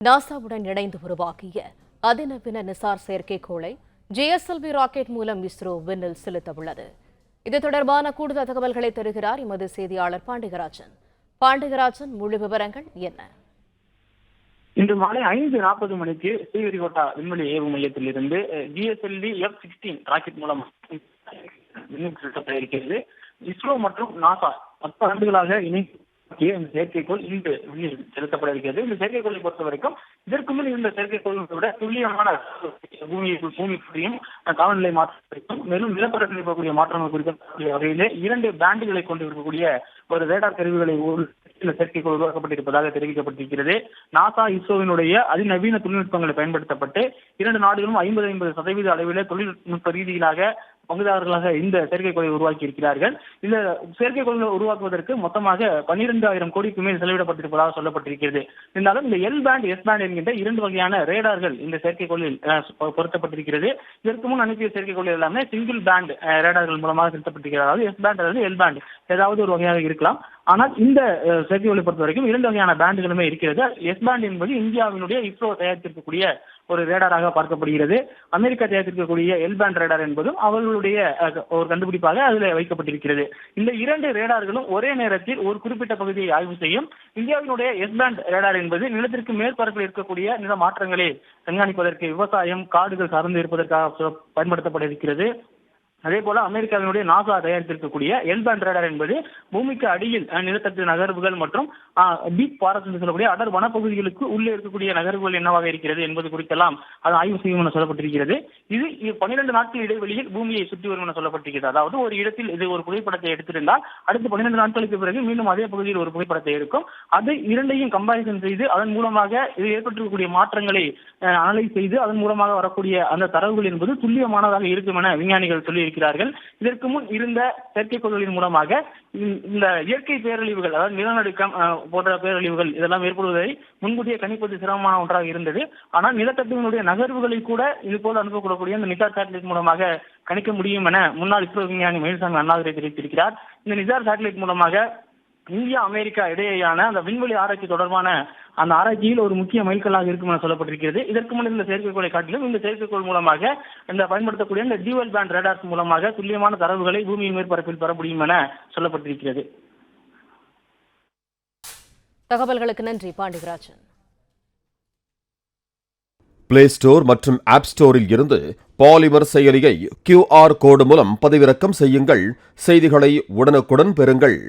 நாசாவுடன் இணைந்து உருவாக்கிய அதிநவீன நிசார் செயற்கைக்கோளை JSLV ராக்கெட் மூலம் இஸ்ரோ விண்ணில் செலுத்தவுள்ளது. இது தொடர்பான கூடுதல் தகவல்களை தருகிறார் எமது செய்தியாளர் பாண்டிகராஜன். பாண்டிகராஜன், முழு விவரங்கள் என்ன? இன்று மாலை 5:40 மணிக்கு ஸ்ரீஹரிகோட்டா விண்வெளி ஏவு மையத்தில் இருந்து GSLV F-16 ராக்கெட் மூலம் விண்ணில் செலுத்தப்பட இருக்கிறது. இஸ்ரோ மற்றும் நாசா 10 ஆண்டுகளாக இணைந்து இந்த செயற்கைக்கோள் இன்று விண்ணில் செலுத்தப்பட இருக்கிறது. இந்த செயற்கைக்கோளை பொறுத்த வரைக்கும் இதற்கு முன் இருந்த செயற்கைக்கோளை விட துல்லியமான பூமிக்குரியும் காலநிலை மாற்றம் மேலும் நிலப்பரப்பில் இருக்கக்கூடிய மாற்றங்கள் குறிக்கக்கூடிய வகையிலே 2 பேண்டுகளை கொண்டு இருக்கக்கூடிய ஒரு ரேடார் கருவிகளை இந்த செயற்கைக்கோள் உருவாக்கப்பட்டிருப்பதாக தெரிவிக்கப்பட்டிருக்கிறது. நாசா இஸ்ரோவினுடைய அதிநவீன தொழில்நுட்பங்களை பயன்படுத்தப்பட்டு 2 நாடுகளும் 50% அளவிலே தொழில்நுட்ப ரீதியிலாக பங்குதாரர்களாக இந்த செயற்கைக்கோளை உருவாக்கி இருக்கிறார்கள். இந்த செயற்கைக்கோளை உருவாக்குவதற்கு மொத்தமாக 12,000 கோடிக்கு மேல் செலவிடப்பட்டிருப்பதாக சொல்லப்பட்டிருக்கிறது. இருந்தாலும் இந்த எல் பேண்ட், எஸ் பேண்ட் என்கின்ற 2 வகையான ரேடார்கள் இந்த செயற்கைக்கோளில் பொருத்தப்பட்டிருக்கிறது. இதற்கு முன் அனுப்பிய செயற்கைக்கோள் எல்லாமே சிங்கிள் பேண்ட் ரேடார்கள் மூலமாக செலுத்தப்பட்டிருக்கிறது. அதாவது எஸ் பேண்ட் அல்லது எல் பேண்ட் ஏதாவது ஒரு வகையாக இருக்கலாம். ஆனால் இந்த செயற்கைக்கோளை பொறுத்த வரைக்கும் 2 வகையான பேண்டுகளுமே இருக்கிறது. எஸ் பேண்ட் என்பது இந்தியாவினுடைய இஸ்ரோ தயாரித்திருக்கக்கூடிய ஒரு ரேடாராக பார்க்கப்படுகிறது. அமெரிக்கா தயாரித்திருக்கக்கூடிய எல் பேண்ட் ரேடார் என்பதும் அவர்களுடைய ஒரு கண்டுபிடிப்பாக அதில் வைக்கப்பட்டிருக்கிறது. இந்த 2 ரேடார்களும் ஒரே நேரத்தில் ஒரு குறிப்பிட்ட பகுதியை ஆய்வு செய்யும். இந்தியாவினுடைய எஸ் பேண்ட் ரேடார் என்பது நிலத்திற்கு மேற்பரப்பில் இருக்கக்கூடிய நில மாற்றங்களை கண்காணிப்பதற்கு, விவசாயம், காடுகள் சார்ந்து இருப்பதற்காக பயன்படுத்தப்பட இருக்கிறது. அதே போல அமெரிக்காவினுடைய நாசா தயாரித்திருக்கக்கூடிய எல் பேண்ட் ரேடார் என்பது பூமிக்கு அடியில் நிலத்தட்டு நகர்வுகள் மற்றும் டீப் ஃபாரஸ்ட் என்று சொல்லக்கூடிய அடர் வனப்பகுதிகளுக்கு உள்ளே இருக்கக்கூடிய நகர்வுகள் என்னவாக இருக்கிறது என்பது குறித்தெல்லாம் அது ஆய்வு செய்யும் என சொல்லப்பட்டிருக்கிறது. இது 12 நாட்கள் இடைவெளியில் பூமியை சுற்றி வரும் என சொல்லப்பட்டிருக்கிறது. அதாவது ஒரு இடத்தில் இது ஒரு புகைப்படத்தை எடுத்திருந்தால் அடுத்த 12 நாட்களுக்கு பிறகு மீண்டும் அதே பகுதியில் ஒரு புகைப்படத்தை எடுக்கும். அது இரண்டையும் கம்பாரிசன் செய்து அதன் மூலமாக இது ஏற்பட்டிருக்கக்கூடிய மாற்றங்களை அனலைஸ் செய்து அதன் மூலமாக வரக்கூடிய அந்த தரவுகள் என்பது துல்லியமானதாக இருக்கும் என விஞ்ஞானிகள் சொல்லியிருக்கிறார்கள். இதற்கு முன் இருந்த செயற்கைக்கோள்களின் மூலமாக இந்த இயற்கை பேரழிவுகள், அதாவது நிலநடுக்கம் போன்ற பேரழிவுகள் இதெல்லாம் ஏற்படுவதை முன்கூட்டியே கணிப்பது சிரமமான ஒன்றாக இருந்தது. ஆனால் நிலத்தட்டுவினுடைய நகர்வுகளை கூட இது போல அனுப்பக்கூடக்கூடிய இந்த நிசார் சேட்டலைட் மூலமாக கணிக்க முடியும் என முன்னாள் இஸ்ரோ விஞ்ஞானி மயில்சாமி அண்ணாதுரை தெரிவித்திருக்கிறார். இந்த நிசார் சேட்டலைட் மூலமாக இந்தியா, அமெரிக்கா இடையேயான அந்த விண்வெளி ஆராய்ச்சி தொடர்பான அந்த ஆராய்ச்சியில் ஒரு முக்கிய மைல்கல்லாக இருக்கும் என சொல்லப்பட்டிருக்கிறது. இதற்கு முன் இந்த செயற்கைக்கோளை காட்டிலும் இந்த செயற்கைக்கோள் மூலமாக இந்த பயன்படுத்தக்கூடிய இந்த டியூவல் பேண்ட் ரேடார்ஸ் மூலமாக துல்லியமான தரவுகளை பூமியின் மேற்பரப்பில் பெற முடியும் என சொல்லப்பட்டிருக்கிறது. தகவல்களுக்கு நன்றி பாண்டிகராஜன். பிளே ஸ்டோர் மற்றும் ஆப் ஸ்டோரில் இருந்து பாலிமர் செயலியை QR கோடு மூலம் பதிவிறக்கம் செய்யுங்கள். செய்திகளை உடனுக்குடன் பெறுங்கள்.